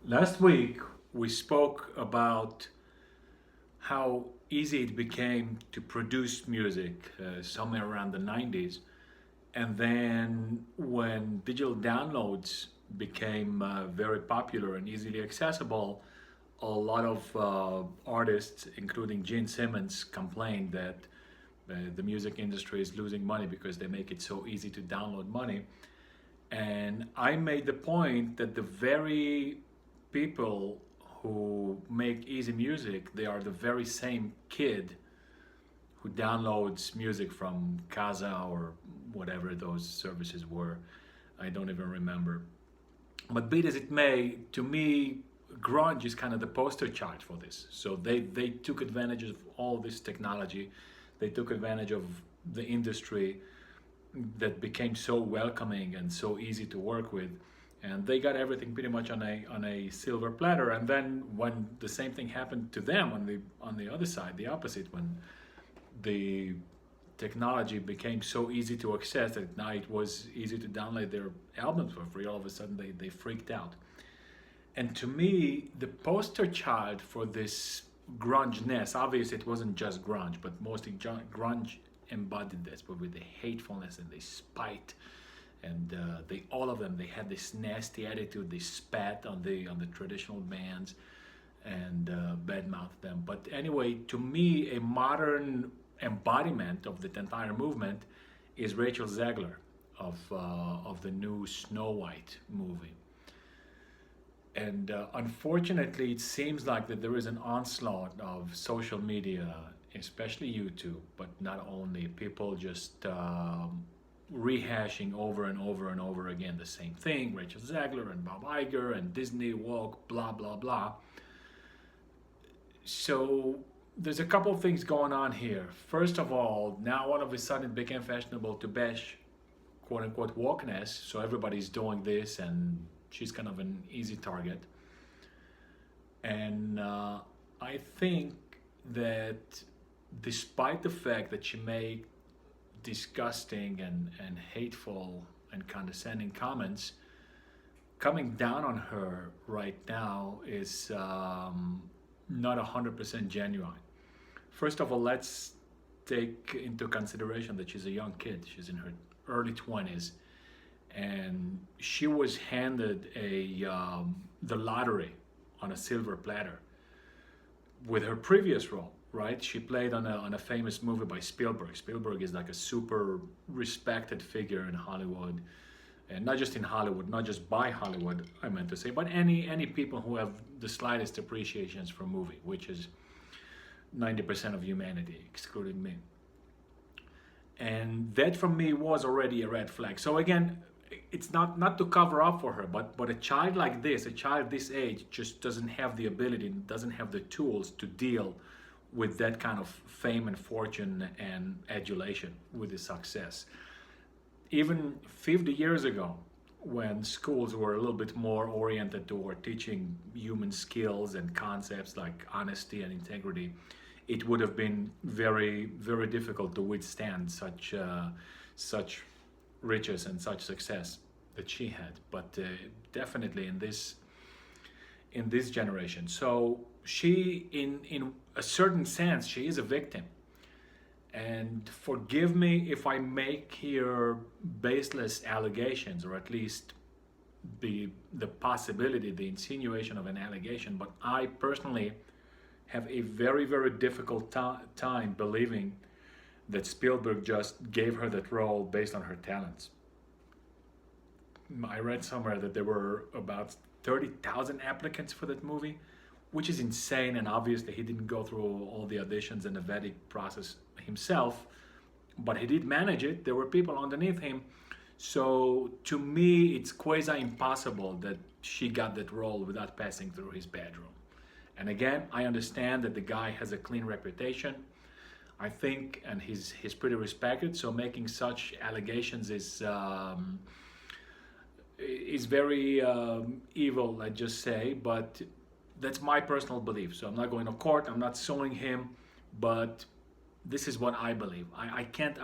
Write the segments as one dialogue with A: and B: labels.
A: Last week, we spoke about how easy it became to produce music somewhere around the 90s. And then, when digital downloads became very popular and easily accessible, a lot of artists, including Gene Simmons, complained that the music industry is losing money because they make it so easy to download money. And I made the point that the very people who make easy music, they are the very same kid who downloads music from Casa or whatever those services were. I don't even remember. But be it as it may, to me, grunge is kind of the poster child for this. So they took advantage of all this technology. They took advantage of the industry that became so welcoming and so easy to work with, and they got everything pretty much on a silver platter. And then when the same thing happened to them on the other side, the opposite, when the technology became so easy to access that now it was easy to download their albums for free, all of a sudden they freaked out. And to me, the poster child for this grunge-ness, obviously it wasn't just grunge, but mostly grunge embodied this, but with the hatefulness and the spite, and they all of them, they had this nasty attitude. They spat on the traditional bands and badmouthed them. But anyway, to me, a modern embodiment of the entire movement is Rachel Zegler of the new Snow White movie. And unfortunately, it seems like that there is an onslaught of social media, especially YouTube, but not only, people just rehashing over and over and over again the same thing. Rachel Zegler and Bob Iger and Disney woke, blah, blah, blah. So there's a couple of things going on here. First of all, now all of a sudden it became fashionable to bash quote unquote wokeness. So everybody's doing this, and she's kind of an easy target. And I think that despite the fact that she made disgusting and hateful and condescending comments, coming down on her right now is not 100% genuine. First of all, let's take into consideration that she's a young kid. She's in her early 20s, and she was handed the lottery on a silver platter with her previous role. Right, she played on a famous movie by Spielberg. Spielberg is like a super respected figure in Hollywood, and not just in Hollywood, not just by Hollywood, I meant to say, but any people who have the slightest appreciations for movie, which is 90% of humanity, excluding me. And that for me was already a red flag. So again, it's not to cover up for her, but a child like this, a child this age, just doesn't have the ability, doesn't have the tools to deal with that kind of fame and fortune and adulation, with the success. Even 50 years ago, when schools were a little bit more oriented toward teaching human skills and concepts like honesty and integrity, it would have been very, very difficult to withstand such riches and such success that she had. But definitely in this generation. So she, in a certain sense, she is a victim. And forgive me if I make here baseless allegations, or at least the possibility, the insinuation of an allegation, but I personally have a very, very difficult time believing that Spielberg just gave her that role based on her talents. I read somewhere that there were about 30,000 applicants for that movie, which is insane, and obviously he didn't go through all the auditions and the vetting process himself, but he did manage it. There were people underneath him. So to me, it's quasi impossible that she got that role without passing through his bedroom. And again, I understand that the guy has a clean reputation, I think, and he's pretty respected. So making such allegations is very evil, let's just say. But that's my personal belief. So I'm not going to court. I'm not suing him, but this is what I believe. I can't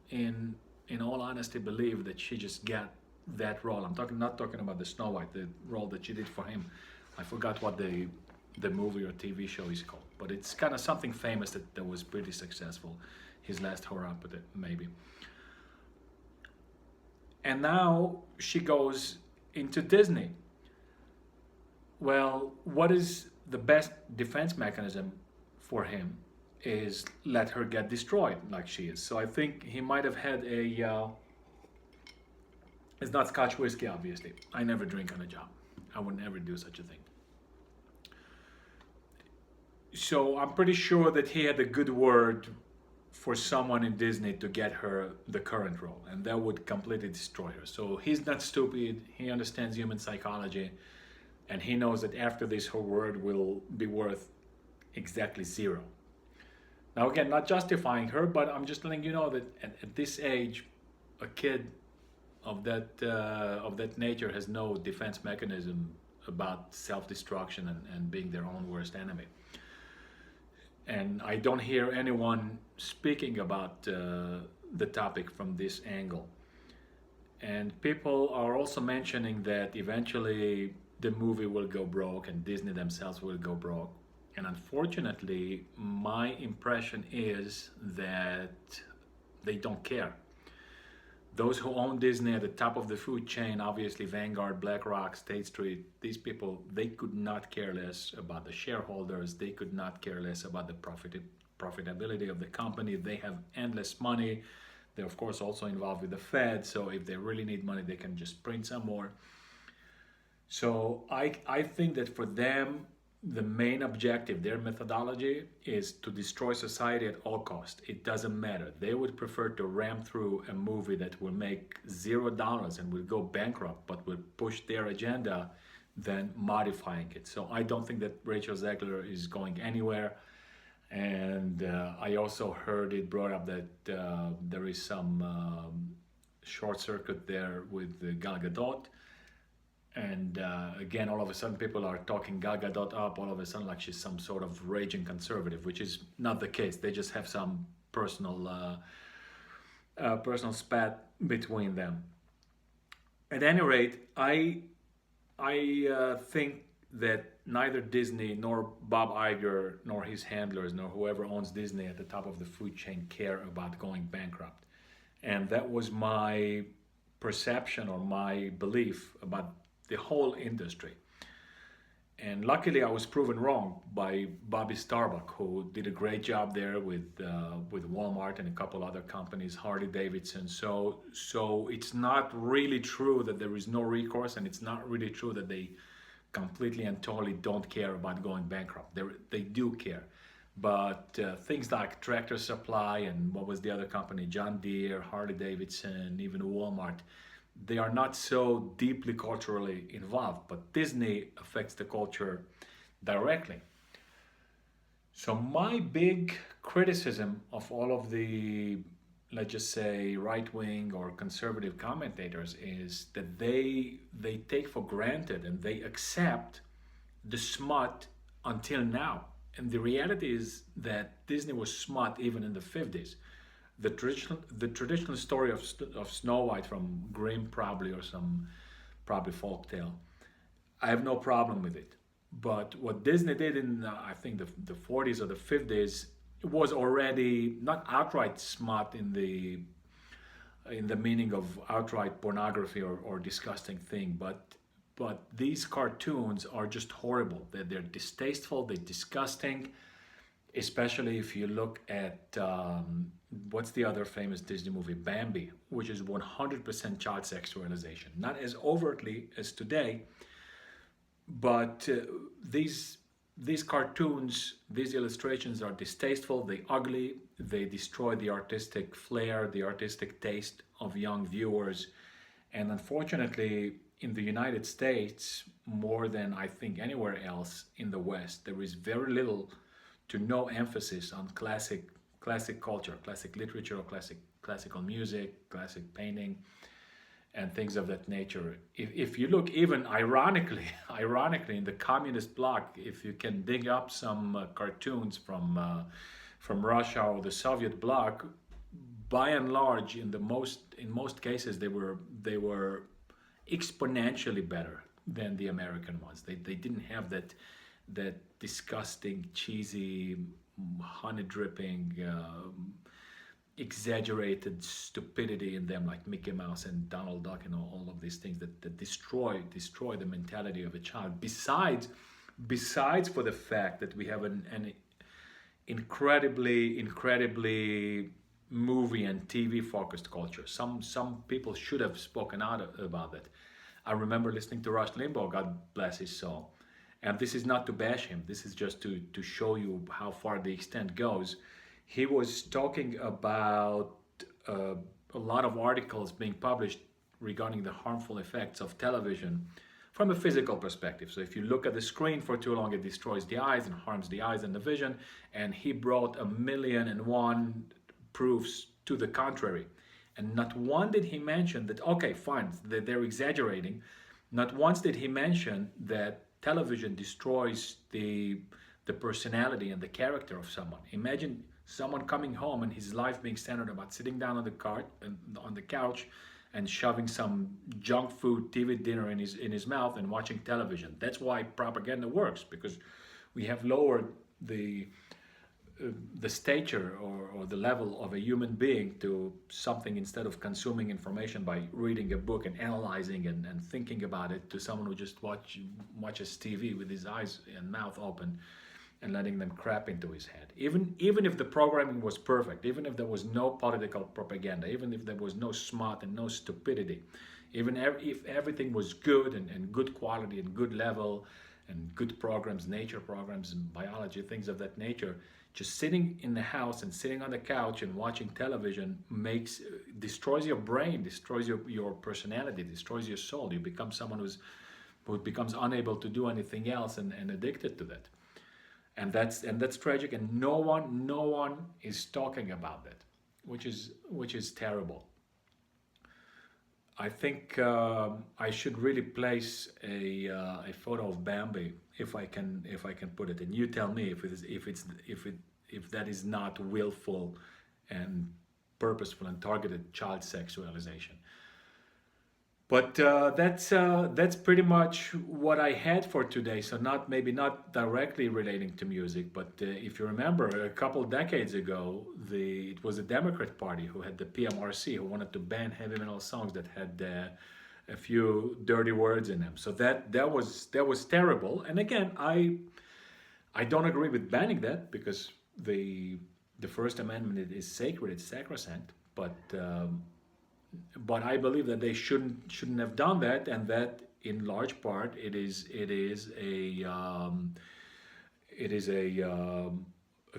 A: in all honesty believe that she just got that role. Not talking about the Snow White, the role that she did for him. I forgot what the movie or TV show is called, but it's kind of something famous that was pretty successful. His last horror, but maybe. And now she goes into Disney. Well, what is the best defense mechanism for him is let her get destroyed like she is. So I think he might have had a. It's not Scotch whiskey, obviously. I never drink on a job. I would never do such a thing. So I'm pretty sure that he had a good word for someone in Disney to get her the current role, and that would completely destroy her. So he's not stupid. He understands human psychology, and he knows that after this, her word will be worth exactly zero. Now, again, not justifying her, but I'm just letting you know that at this age, a kid of that nature has no defense mechanism about self-destruction and being their own worst enemy. And I don't hear anyone speaking about the topic from this angle. And people are also mentioning that eventually the movie will go broke and Disney themselves will go broke. And unfortunately, my impression is that they don't care. Those who own Disney at the top of the food chain, obviously Vanguard, BlackRock, State Street, these people, they could not care less about the shareholders. They could not care less about the profitability of the company. They have endless money. They're, of course, also involved with the Fed. So if they really need money, they can just print some more. So I think that for them, the main objective, their methodology is to destroy society at all cost. It doesn't matter. They would prefer to ram through a movie that will make $0 and will go bankrupt, but will push their agenda than modifying it. So I don't think that Rachel Zegler is going anywhere. And I also heard it brought up that there is some short circuit there with Gal Gadot. And again, all of a sudden people are talking Gal Gadot up, all of a sudden like she's some sort of raging conservative, which is not the case. They just have some personal spat between them. At any rate, I think that neither Disney nor Bob Iger nor his handlers nor whoever owns Disney at the top of the food chain care about going bankrupt. And that was my perception or my belief about the whole industry. And luckily I was proven wrong by Bobby Starbuck, who did a great job there with Walmart and a couple other companies, Harley Davidson. So it's not really true that there is no recourse, and it's not really true that they completely and totally don't care about going bankrupt. They do care. But things like Tractor Supply and what was the other company, John Deere, Harley Davidson, even Walmart, they are not so deeply culturally involved, but Disney affects the culture directly. So my big criticism of all of the, let's just say, right-wing or conservative commentators is that they take for granted and they accept the smut until now. And the reality is that Disney was smart even in the 50s. The traditional story of Snow White from Grimm probably, or some probably folk tale, I have no problem with it. But what Disney did in I think the 40s or the 50s was already not outright smart in the meaning of outright pornography or disgusting thing, but these cartoons are just horrible. They're distasteful, they're disgusting, especially if you look at what's the other famous Disney movie, Bambi, which is 100% child sexualization. Not as overtly as today, but these cartoons, these illustrations are distasteful, they're ugly, they destroy the artistic flair, the artistic taste of young viewers. And unfortunately, in the United States, more than I think anywhere else in the West, there is very little to no emphasis on classic culture, classic literature, classical music, classic painting, and things of that nature. If you look even ironically in the communist bloc, if you can dig up some cartoons from Russia or the Soviet bloc, by and large, in most cases, they were exponentially better than the American ones. They didn't have that disgusting, cheesy, honey dripping, exaggerated stupidity in them, like Mickey Mouse and Donald Duck and all of these things that destroy the mentality of a child. Besides for the fact that we have an incredibly movie and TV focused culture. Some people should have spoken out about that. I remember listening to Rush Limbaugh, God bless his soul. And this is not to bash him. This is just to show you how far the extent goes. He was talking about a lot of articles being published regarding the harmful effects of television from a physical perspective. So if you look at the screen for too long, it destroys the eyes and harms the eyes and the vision. And he brought 1,000,001 proofs to the contrary. And not one did he mention that, okay, fine, they're exaggerating. Not once did he mention that television destroys the personality and the character of someone. Imagine someone coming home and his life being centered about sitting down on the couch and shoving some junk food TV dinner in his mouth and watching television. That's why propaganda works, because we have lowered the stature or the level of a human being to something, instead of consuming information by reading a book and analyzing and thinking about it, to someone who just watches TV with his eyes and mouth open and letting them crap into his head. Even if the programming was perfect, even if there was no political propaganda, even if there was no smart and no stupidity, even if everything was good and good quality and good level and good programs, nature programs and biology, things of that nature, just sitting in the house and sitting on the couch and watching television destroys your brain, destroys your personality, destroys your soul. You become someone who becomes unable to do anything else and addicted to that. And that's tragic, and no one is talking about that, which is terrible. I think I should really place a photo of Bambi, if I can put it, and you tell me if that is not willful and purposeful and targeted child sexualization. But that's pretty much what I had for today. So maybe not directly relating to music, but if you remember, a couple decades ago, it was the Democrat Party who had the PMRC, who wanted to ban heavy metal songs that had a few dirty words in them. So that was terrible. And again, I don't agree with banning that, because the First Amendment is sacred, it's sacrosanct, but I believe that they shouldn't have done that, and that in large part it is a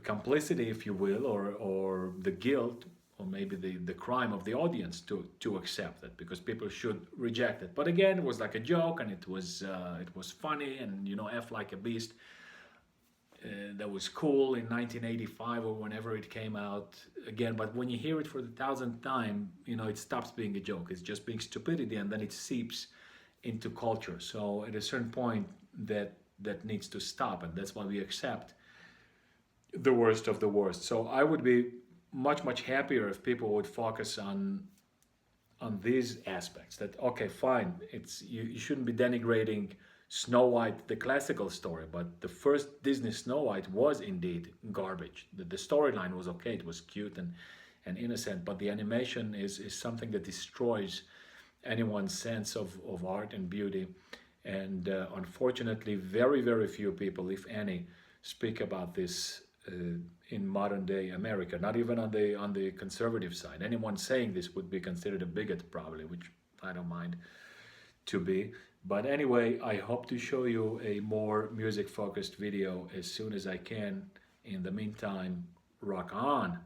A: complicity, if you will, or the guilt, or maybe the crime of the audience to accept that, because people should reject it. But again, it was like a joke, and it was funny, and F like a beast. That was cool in 1985 or whenever it came out again. But when you hear it for the 1000th time, it stops being a joke. It's just being stupidity, and then it seeps into culture. So at a certain point, that needs to stop, and that's why we accept the worst of the worst. So I would be much happier if people would focus on these aspects. That, okay, fine, you shouldn't be denigrating Snow White, the classical story, but the first Disney Snow White was indeed garbage. The storyline was okay, it was cute and innocent, but the animation is something that destroys anyone's sense of art and beauty. And unfortunately, very few people, if any, speak about this in modern day America. Not even on the conservative side. Anyone saying this would be considered a bigot, probably, which I don't mind to be. But anyway, I hope to show you a more music-focused video as soon as I can. In the meantime, rock on!